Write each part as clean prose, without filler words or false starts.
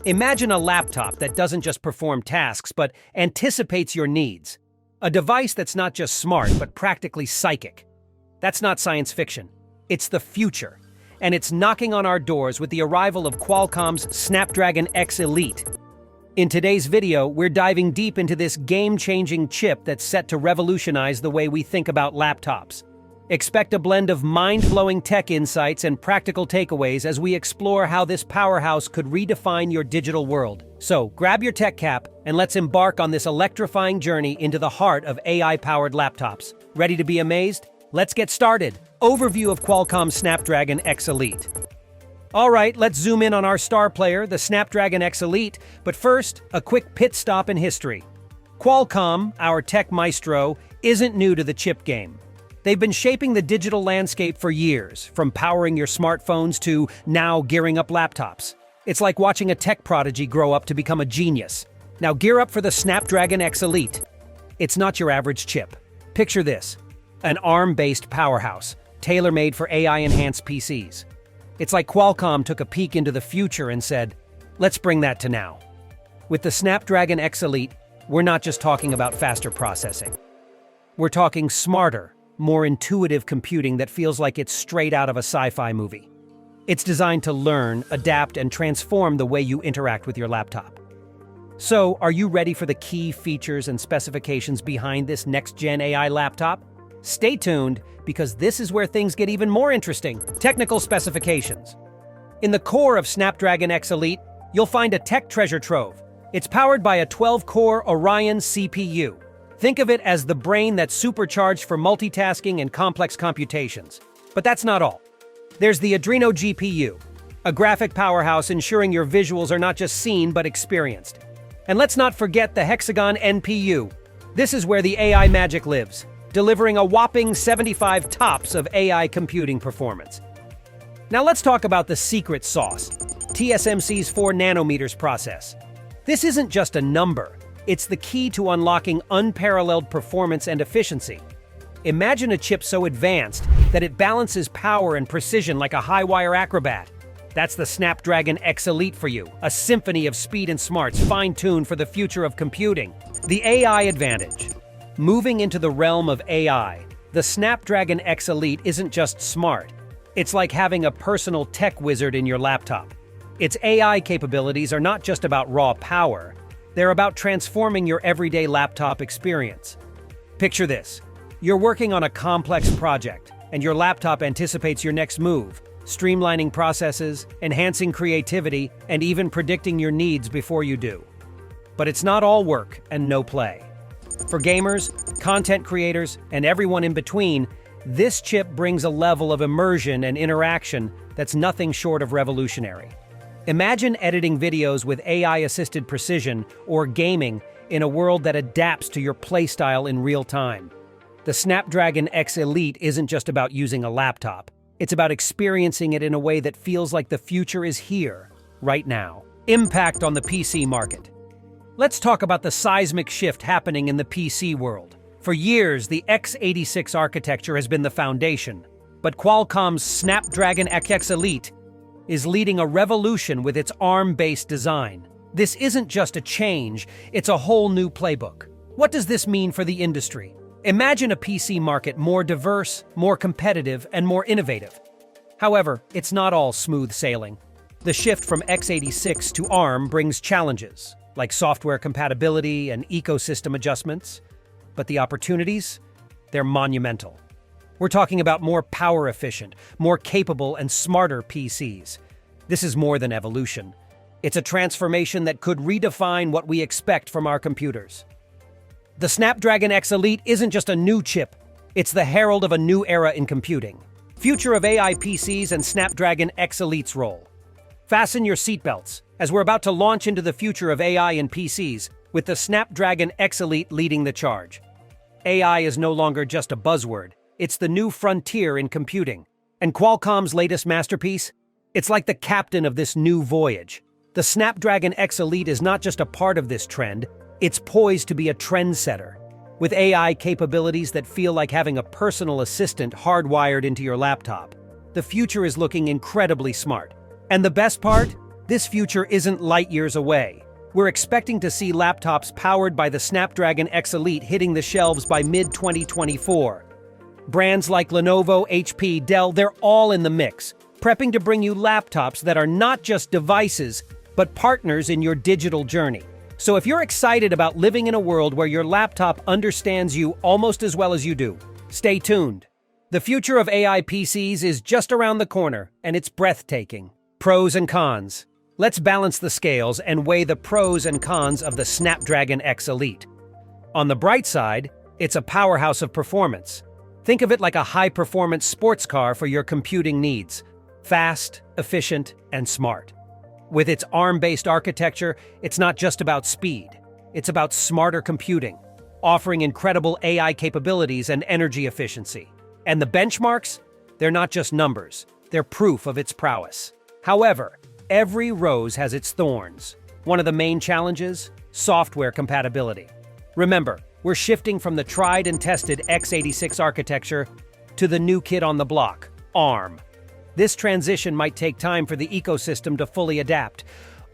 Imagine a laptop that doesn't just perform tasks but anticipates your needs. A device that's not just smart but practically psychic. That's not science fiction. It's the future. And it's knocking on our doors with the arrival of Qualcomm's Snapdragon X Elite. In today's video, we're diving deep into this game-changing chip that's set to revolutionize the way we think about laptops. Expect a blend of mind-blowing tech insights and practical takeaways as we explore how this powerhouse could redefine your digital world. So, grab your tech cap and let's embark on this electrifying journey into the heart of AI-powered laptops. Ready to be amazed? Let's get started. Overview of Qualcomm's Snapdragon X Elite. All right, let's zoom in on our star player, the Snapdragon X Elite, but first, a quick pit stop in history. Qualcomm, our tech maestro, isn't new to the chip game. They've been shaping the digital landscape for years, from powering your smartphones to now gearing up laptops. It's like watching a tech prodigy grow up to become a genius. Now gear up for the Snapdragon X Elite. It's not your average chip. Picture this, an ARM-based powerhouse, tailor-made for AI-enhanced PCs. It's like Qualcomm took a peek into the future and said, let's bring that to now. With the Snapdragon X Elite, we're not just talking about faster processing. We're talking smarter, more intuitive computing that feels like it's straight out of a sci-fi movie. It's designed to learn, adapt, and transform the way you interact with your laptop. So, are you ready for the key features and specifications behind this next-gen AI laptop? Stay tuned, because this is where things get even more interesting. Technical specifications. In the core of Snapdragon X Elite, you'll find a tech treasure trove. It's powered by a 12-core Orion CPU. Think of it as the brain that's supercharged for multitasking and complex computations. But that's not all. There's the Adreno GPU, a graphic powerhouse ensuring your visuals are not just seen but experienced. And let's not forget the Hexagon NPU. This is where the AI magic lives, delivering a whopping 75 TOPS of AI computing performance. Now let's talk about the secret sauce, TSMC's 4 nanometers process. This isn't just a number. It's the key to unlocking unparalleled performance and efficiency. Imagine a chip so advanced that it balances power and precision like a high-wire acrobat. That's the Snapdragon X Elite for you, a symphony of speed and smarts fine-tuned for the future of computing. The AI advantage. Moving into the realm of AI, the Snapdragon X Elite isn't just smart. It's like having a personal tech wizard in your laptop. Its AI capabilities are not just about raw power. They're about transforming your everyday laptop experience. Picture this. You're working on a complex project, and your laptop anticipates your next move, streamlining processes, enhancing creativity, and even predicting your needs before you do. But it's not all work and no play. For gamers, content creators, and everyone in between, this chip brings a level of immersion and interaction that's nothing short of revolutionary. Imagine editing videos with AI-assisted precision or gaming in a world that adapts to your playstyle in real time. The Snapdragon X Elite isn't just about using a laptop. It's about experiencing it in a way that feels like the future is here, right now. Impact on the PC market. Let's talk about the seismic shift happening in the PC world. For years, the x86 architecture has been the foundation, but Qualcomm's Snapdragon X Elite is leading a revolution with its ARM-based design. This isn't just a change, it's a whole new playbook. What does this mean for the industry? Imagine a PC market more diverse, more competitive, and more innovative. However, it's not all smooth sailing. The shift from x86 to ARM brings challenges, like software compatibility and ecosystem adjustments. But the opportunities? They're monumental. We're talking about more power-efficient, more capable, and smarter PCs. This is more than evolution. It's a transformation that could redefine what we expect from our computers. The Snapdragon X Elite isn't just a new chip. It's the herald of a new era in computing. Future of AI PCs and Snapdragon X Elite's role. Fasten your seatbelts, as we're about to launch into the future of AI in PCs, with the Snapdragon X Elite leading the charge. AI is no longer just a buzzword. It's the new frontier in computing. And Qualcomm's latest masterpiece? It's like the captain of this new voyage. The Snapdragon X Elite is not just a part of this trend, it's poised to be a trendsetter. With AI capabilities that feel like having a personal assistant hardwired into your laptop, the future is looking incredibly smart. And the best part? This future isn't light years away. We're expecting to see laptops powered by the Snapdragon X Elite hitting the shelves by mid-2024. Brands like Lenovo, HP, Dell, they're all in the mix, prepping to bring you laptops that are not just devices, but partners in your digital journey. So if you're excited about living in a world where your laptop understands you almost as well as you do, stay tuned. The future of AI PCs is just around the corner, and it's breathtaking. Pros and cons. Let's balance the scales and weigh the pros and cons of the Snapdragon X Elite. On the bright side, it's a powerhouse of performance. Think of it like a high-performance sports car for your computing needs. Fast, efficient, and smart. With its ARM-based architecture, it's not just about speed. It's about smarter computing, offering incredible AI capabilities and energy efficiency. And the benchmarks? They're not just numbers. They're proof of its prowess. However, every rose has its thorns. One of the main challenges? Software compatibility. Remember, we're shifting from the tried and tested x86 architecture to the new kid on the block, ARM. This transition might take time for the ecosystem to fully adapt.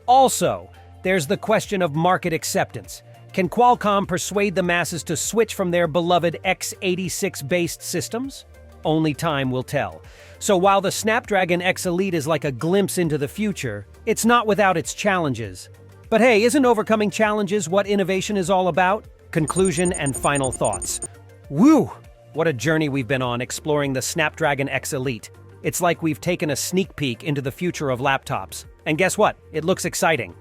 Also, there's the question of market acceptance. Can Qualcomm persuade the masses to switch from their beloved x86-based systems? Only time will tell. So while the Snapdragon X Elite is like a glimpse into the future, it's not without its challenges. But hey, isn't overcoming challenges what innovation is all about? Conclusion and final thoughts. Woo! What a journey we've been on exploring the Snapdragon X Elite. It's like we've taken a sneak peek into the future of laptops. And guess what? It looks exciting.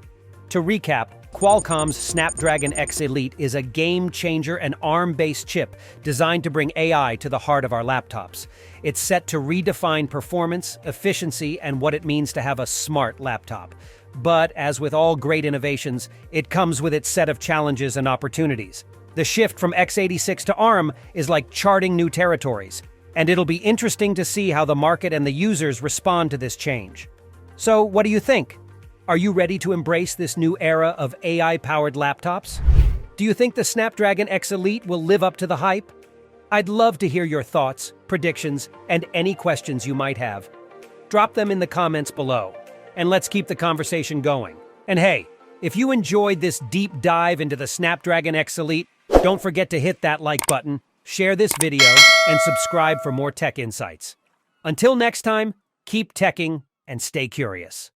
To recap, Qualcomm's Snapdragon X Elite is a game-changer and ARM-based chip designed to bring AI to the heart of our laptops. It's set to redefine performance, efficiency, and what it means to have a smart laptop. But as with all great innovations, it comes with its set of challenges and opportunities. The shift from x86 to ARM is like charting new territories, and it'll be interesting to see how the market and the users respond to this change. So, what do you think? Are you ready to embrace this new era of AI-powered laptops? Do you think the Snapdragon X Elite will live up to the hype? I'd love to hear your thoughts, predictions, and any questions you might have. Drop them in the comments below, and let's keep the conversation going. And hey, if you enjoyed this deep dive into the Snapdragon X Elite, don't forget to hit that like button, share this video, and subscribe for more tech insights. Until next time, keep teching and stay curious.